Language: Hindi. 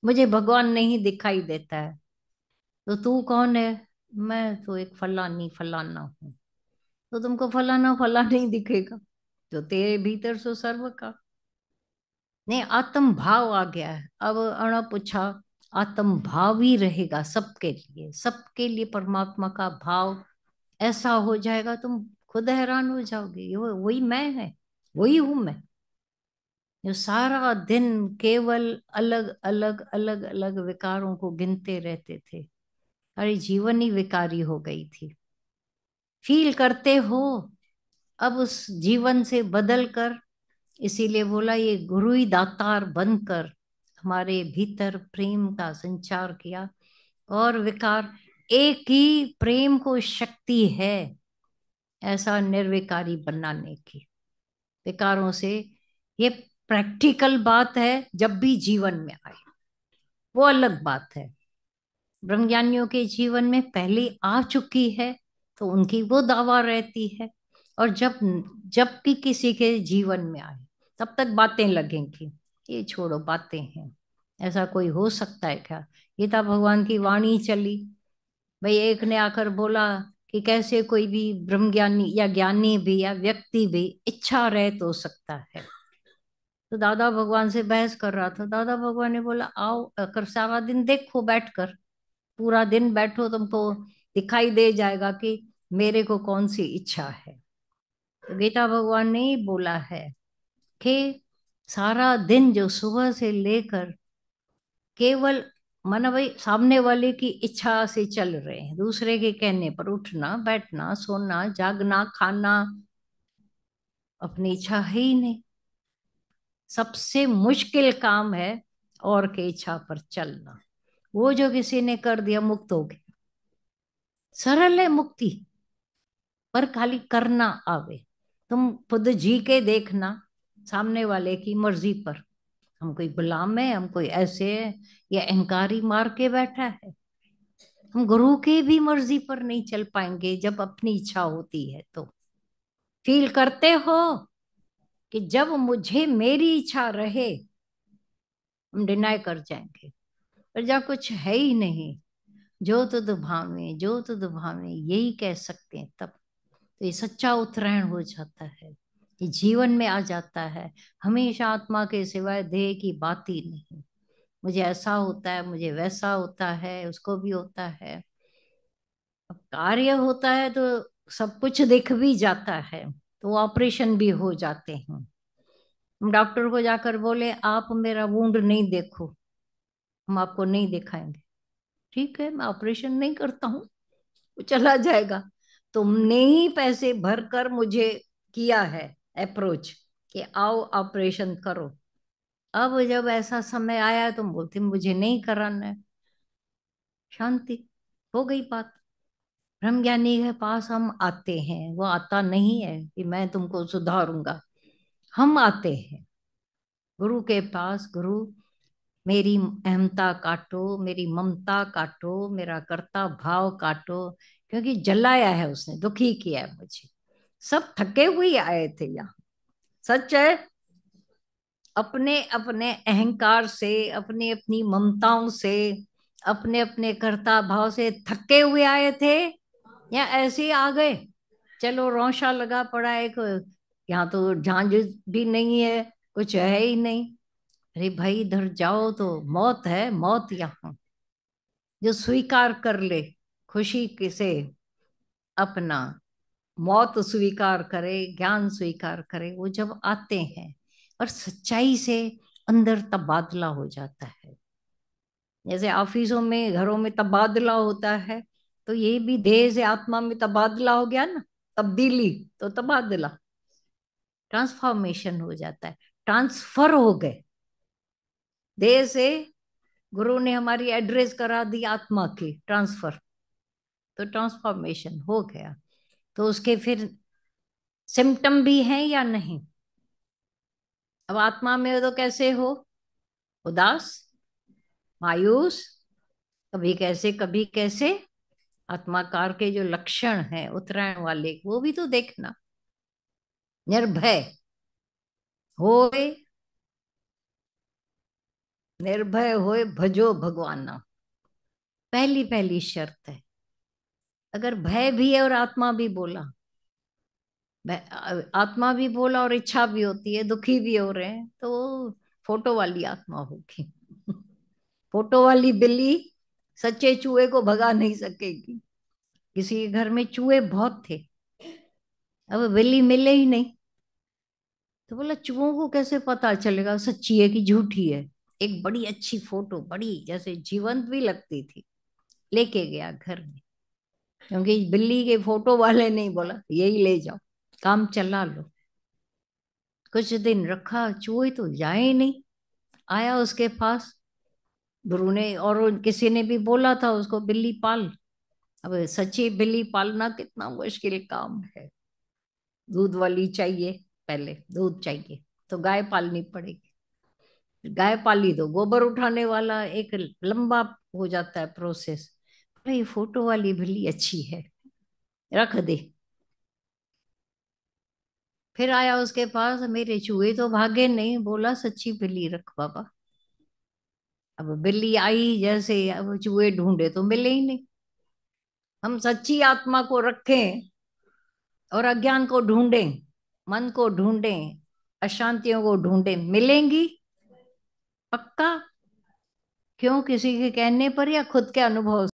मुझे भगवान नहीं दिखाई देता है। तो तू कौन है? मैं तो एक फलानी फलाना हूँ। तो तुमको फलाना फलाना नहीं दिखेगा जो तेरे भीतर सो सर्व का। नहीं, आत्म भाव आ गया है। अब अणा पूछा, आत्म भाव ही रहेगा सबके लिए, सबके लिए परमात्मा का भाव ऐसा हो जाएगा, तुम खुद हैरान हो जाओगे। ये वही मैं है, वही हूं मैं जो सारा दिन केवल अलग अलग अलग अलग विकारों को गिनते रहते थे। अरे जीवन ही विकारी हो गई थी। फील करते हो अब उस जीवन से बदल कर। इसीलिए बोला ये गुरु ही दातार बनकर हमारे भीतर प्रेम का संचार किया। और विकार, एक ही प्रेम को शक्ति है ऐसा निर्विकारी बनाने की। विकारों से, ये प्रैक्टिकल बात है जब भी जीवन में आए, वो अलग बात है। ब्रह्मज्ञानियों के जीवन में पहले आ चुकी है तो उनकी वो दावा रहती है। और जब जब भी किसी के जीवन में आए तब तक बातें लगेंगी। ये छोड़ो, बातें हैं, ऐसा कोई हो सकता है क्या? गीता भगवान की वाणी चली। भाई एक ने आकर बोला कि कैसे कोई भी ब्रह्मज्ञानी या ज्ञानी भी या व्यक्ति भी इच्छा रहे तो सकता है। तो दादा भगवान से बहस कर रहा था। दादा भगवान ने बोला आओ अगर सारा दिन देखो बैठकर, पूरा दिन बैठो, तुमको दिखाई दे जाएगा कि मेरे को कौन सी इच्छा है। तो गीता भगवान ने ही बोला है कि सारा दिन जो सुबह से लेकर केवल माना भाई सामने वाले की इच्छा से चल रहे हैं, दूसरे के कहने पर उठना बैठना सोना जागना खाना, अपनी इच्छा है ही नहीं। सबसे मुश्किल काम है और के इच्छा पर चलना। वो जो किसी ने कर दिया मुक्त हो गया। सरल है मुक्ति, पर खाली करना आवे। तुम खुद जी के देखना, सामने वाले की मर्जी पर हम कोई गुलाम है, हम कोई ऐसे है, या अहंकारी मार के बैठा है। हम गुरु की भी मर्जी पर नहीं चल पाएंगे जब अपनी इच्छा होती है तो। फील करते हो कि जब मुझे मेरी इच्छा रहे हम डिनाई कर जाएंगे। पर जब कुछ है ही नहीं, जो तुद भावे जो तुद भावे यही कह सकते हैं तब तो ये सच्चा उत्तरायण हो जाता है। ये जीवन में आ जाता है। हमेशा आत्मा के सिवाय देह की बात ही नहीं। मुझे ऐसा होता है, मुझे वैसा होता है, उसको भी होता है। अब कार्य होता है तो सब कुछ दिख भी जाता है, तो ऑपरेशन भी हो जाते हैं। हम डॉक्टर को जाकर बोले आप मेरा वुंड नहीं देखो, हम आपको नहीं दिखाएंगे। ठीक है, मैं ऑपरेशन नहीं करता हूँ, वो चला जाएगा। तुमने ही पैसे भरकर मुझे किया है अप्रोच कि आओ ऑपरेशन करो। अब जब ऐसा समय आया तुम बोलते मुझे नहीं कराना है। शांति हो गई बात। ब्रह्म ज्ञानी के पास हम आते हैं, वो आता नहीं है कि मैं तुमको सुधारूंगा। हम आते हैं गुरु के पास। गुरु मेरी अहमता काटो, मेरी ममता काटो, मेरा कर्ता भाव काटो। क्योंकि जलाया है उसने, दुखी किया है मुझे। सब थके हुए आए थे यहाँ। सच है, अपने अपने अहंकार से, अपनी अपनी ममताओं से, अपने अपने कर्ता भाव से थके हुए आए थे, या ऐसे ही आ गए। चलो रौशा लगा पड़ा है यहाँ तो झांझ भी नहीं है, कुछ है ही नहीं। अरे भाई इधर जाओ तो मौत है, मौत यहाँ। जो स्वीकार कर ले खुशी से अपना, मौत स्वीकार करे, ज्ञान स्वीकार करे, वो जब आते हैं और सच्चाई से अंदर तबादला हो जाता है। जैसे ऑफिसों में घरों में तबादला होता है, तो ये भी देह से आत्मा में तबादला हो गया ना। तब्दीली तो तबादला, ट्रांसफॉर्मेशन हो जाता है। ट्रांसफर हो गए देह से। गुरु ने हमारी एड्रेस करा दी आत्मा की ट्रांसफर, तो ट्रांसफॉर्मेशन हो गया। तो उसके फिर सिम्टम भी हैं या नहीं? अब आत्मा में हो तो कैसे हो? उदास, मायूस, कभी कैसे कभी कैसे। आत्माकार के जो लक्षण हैं उत्तरायण वाले वो भी तो देखना। निर्भय होए, निर्भय होए भजो भगवाना, पहली पहली शर्त है। अगर भय भी है और आत्मा भी बोला, आत्मा भी बोला और इच्छा भी होती है, दुखी भी हो रहे हैं, तो वो फोटो वाली आत्मा होगी। फोटो वाली बिल्ली सच्चे चूहे को भगा नहीं सकेगी। किसी के घर में चूहे बहुत थे, अब बिल्ली मिले ही नहीं, तो बोला चूहों को कैसे पता चलेगा सच्ची है कि झूठी है। एक बड़ी अच्छी फोटो, बड़ी जैसे जीवंत भी लगती थी, लेके गया घर में, क्योंकि बिल्ली के फोटो वाले नहीं बोला यही ले जाओ, काम चला लो। कुछ दिन रखा, चूहे तो जाए ही नहीं। आया उसके पास, गुरु ने और किसी ने भी बोला था उसको बिल्ली पाल। अब सच्ची बिल्ली पालना कितना मुश्किल काम है। दूध वाली चाहिए, पहले दूध चाहिए, तो गाय पालनी पड़ेगी। गाय पाली तो गोबर उठाने वाला एक लंबा हो जाता है प्रोसेस। बोले ये फोटो वाली बिल्ली अच्छी है, रख दे। फिर आया उसके पास, मेरे चूहे तो भागे नहीं, बोला सच्ची बिल्ली रख बाबा। अब बिल्ली आई जैसे, अब चूहे ढूंढे तो मिले ही नहीं। हम सच्ची आत्मा को रखें और अज्ञान को ढूंढें, मन को ढूंढें, अशांतियों को ढूंढें, मिलेंगी पक्का। क्यों, किसी के कहने पर या खुद के अनुभव